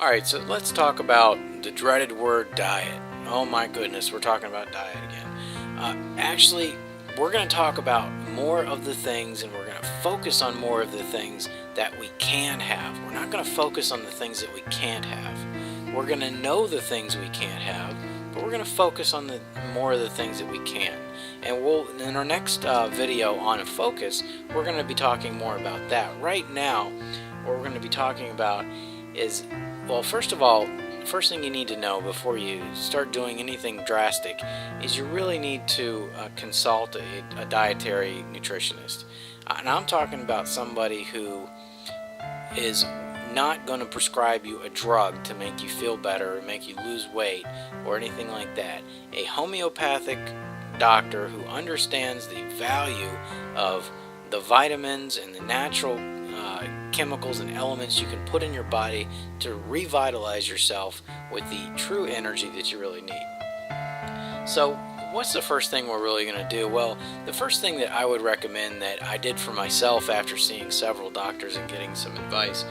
Alright, so let's talk about the dreaded word diet. Oh my goodness, we're talking about diet again. Actually, we're going to talk about more of the things and we're going to focus on more of the things that we can have. We're not going to focus on the things that we can't have. We're going to know the things we can't have, but we're going to focus on the more of the things that we can. And we'll, in our next video on focus, we're going to be talking more about that. Right now, what we're going to be talking about is, well, first of all, first thing you need to know before you start doing anything drastic is you really need to consult a dietary nutritionist. And I'm talking about somebody who is not going to prescribe you a drug to make you feel better or make you lose weight or anything like that. A homeopathic doctor who understands the value of the vitamins and the natural chemicals and elements you can put in your body to revitalize yourself with the true energy that you really need. So what's the first thing we're really going to do? Well, the first thing that I would recommend that I did for myself after seeing several doctors and getting some advice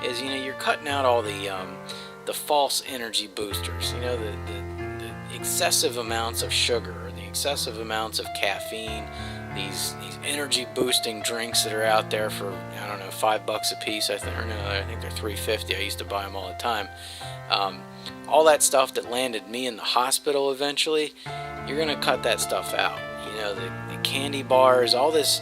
is, you're cutting out all the false energy boosters, the excessive amounts of sugar or the excessive amounts of caffeine, these energy boosting drinks that are out there for, I don't know, $5 a piece, I think, or no, I think they're $3.50. I used to buy them all the time. All that stuff that landed me in the hospital eventually, you're going to cut that stuff out. The candy bars, all this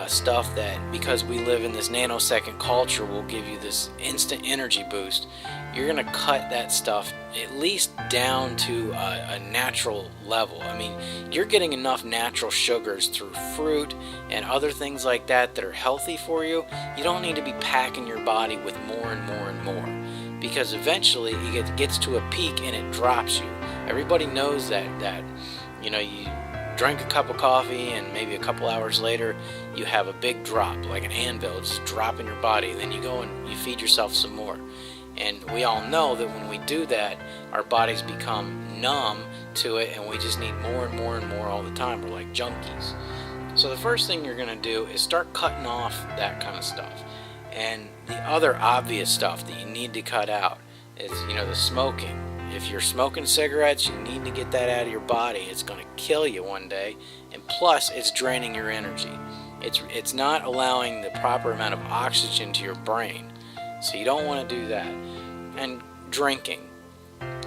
stuff that, because we live in this nanosecond culture, will give you this instant energy boost. You're going to cut that stuff at least down to a natural level. I mean, you're getting enough natural sugars through fruit and other things like that that are healthy for you. You don't need to be packing your body with more and more and more, because eventually it gets to a peak and it drops you. Everybody knows that you drink a cup of coffee and maybe a couple hours later you have a big drop, like an anvil, just dropping your body. Then you go and you feed yourself some more. And we all know that when we do that, our bodies become numb to it and we just need more and more and more all the time. We're like junkies. So the first thing you're going to do is start cutting off that kind of stuff. And the other obvious stuff that you need to cut out is, the smoking. If you're smoking cigarettes, you need to get that out of your body. It's going to kill you one day, and plus it's draining your energy. It's not allowing the proper amount of oxygen to your brain, so you don't want to do that. And drinking.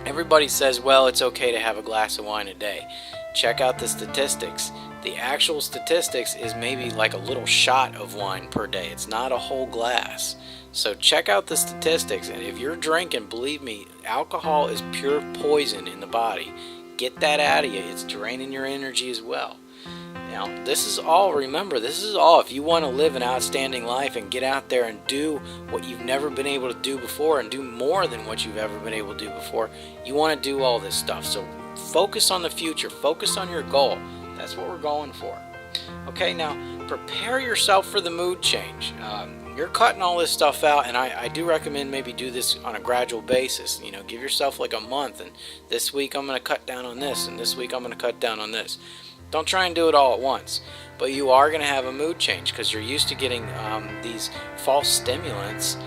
Everybody says, well, it's okay to have a glass of wine a day. Check out the statistics. The actual statistics is maybe like a little shot of wine per day. It's not a whole glass. So check out the statistics, and if you're drinking, believe me, alcohol is pure poison in the body. Get that out of you. It's draining your energy as well. Now, this is all, remember, this is all if you want to live an outstanding life and get out there and do what you've never been able to do before and do more than what you've ever been able to do before. You want to do all this stuff. So focus on the future. Focus on your goal. That's what we're going for. Okay, now prepare yourself for the mood change. You're cutting all this stuff out, and I do recommend maybe do this on a gradual basis. Give yourself like a month, and this week I'm going to cut down on this, and this week I'm going to cut down on this. Don't try and do it all at once, but you are going to have a mood change because you're used to getting these false stimulants,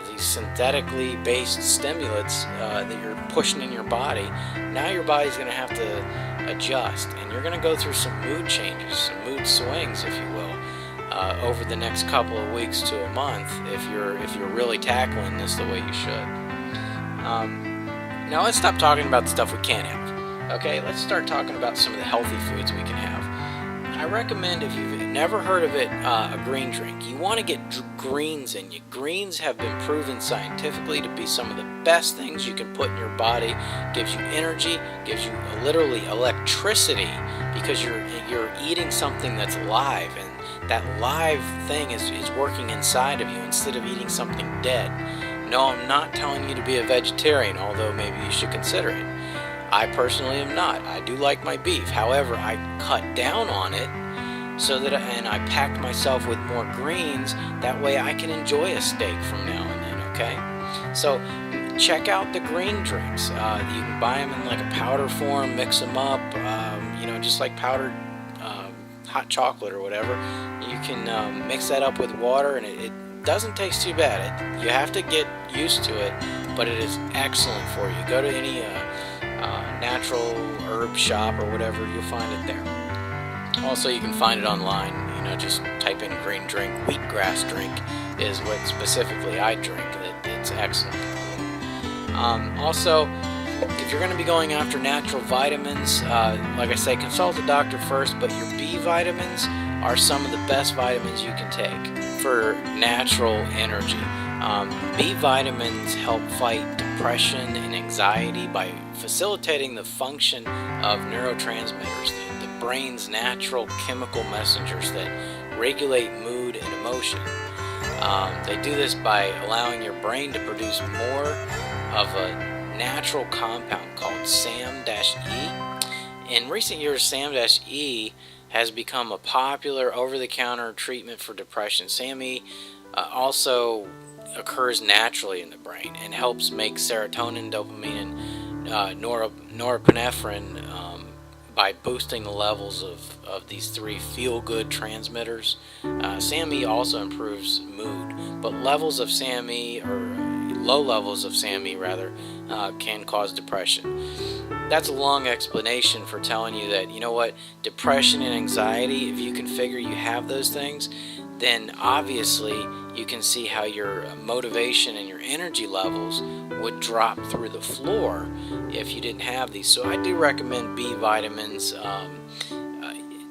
these synthetically based stimulants that you're pushing in your body. Now your body's going to have to adjust, and you're going to go through some mood changes, some mood swings, if you will, over the next couple of weeks to a month if you're really tackling this the way you should. Now let's stop talking about the stuff we can't have. Okay, let's start talking about some of the healthy foods we can have. I recommend, if you've never heard of it, a green drink. You want to get greens in you. Greens have been proven scientifically to be some of the best things you can put in your body. Gives you energy, gives you literally electricity, because you're eating something that's live, and that live thing is working inside of you instead of eating something dead. No, I'm not telling you to be a vegetarian, although maybe you should consider it. I personally am not. I do like my beef. However, I cut down on it and I packed myself with more greens. That way I can enjoy a steak from now and then, okay? So check out the green drinks. You can buy them in like a powder form, mix them up, just like powdered hot chocolate or whatever. You can mix that up with water, and it doesn't taste too bad. You have to get used to it, but it is excellent for you. Go to any natural herb shop or whatever, you'll find it there. Also, you can find it online. Just type in green drink. Wheatgrass drink is what specifically I drink. It's excellent. Also, if you're going to be going after natural vitamins, like I say, consult a doctor first, but your B vitamins are some of the best vitamins you can take for natural energy. B vitamins help fight depression and anxiety by facilitating the function of neurotransmitters, the brain's natural chemical messengers that regulate mood and emotion. They do this by allowing your brain to produce more of a natural compound called SAM-E. In recent years, SAM-E has become a popular over-the-counter treatment for depression. SAM-E also occurs naturally in the brain and helps make serotonin, dopamine, and norepinephrine by boosting the levels of these three feel-good transmitters. SAM-E also improves mood, but levels of SAM-E, or low levels of SAM-E rather, can cause depression. That's a long explanation for telling you that, depression and anxiety, if you can figure you have those things, then obviously you can see how your motivation and your energy levels would drop through the floor if you didn't have these. So I do recommend B vitamins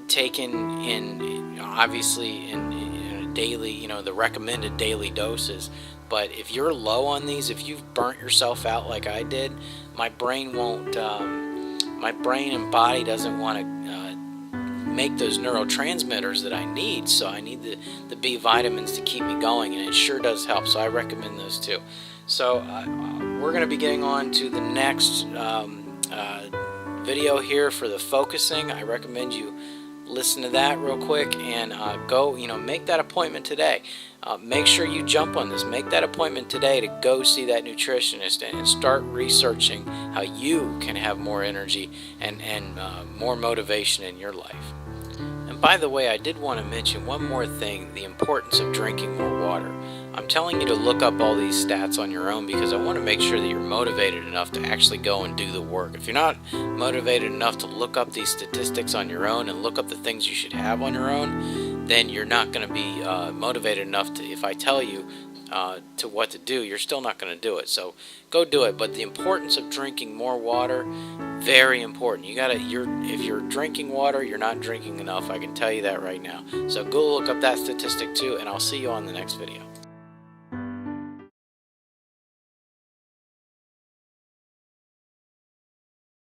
taken in, obviously in a daily, the recommended daily doses. But if you're low on these, if you've burnt yourself out like I did, my brain and body doesn't want to make those neurotransmitters that I need, so I need the B vitamins to keep me going, and it sure does help, so I recommend those too. So we're going to be getting on to the next video here for the focusing. I recommend you listen to that real quick and go, make that appointment today. Make sure you jump on this. Make that appointment today to go see that nutritionist and start researching how you can have more energy and more motivation in your life. And by the way, I did want to mention one more thing, the importance of drinking more water. I'm telling you to look up all these stats on your own because I want to make sure that you're motivated enough to actually go and do the work. If you're not motivated enough to look up these statistics on your own and look up the things you should have on your own, then you're not going to be motivated enough to, if I tell you to what to do, you're still not going to do it. So go do it. But the importance of drinking more water, very important. If you're drinking water, you're not drinking enough. I can tell you that right now. So go look up that statistic too, and I'll see you on the next video.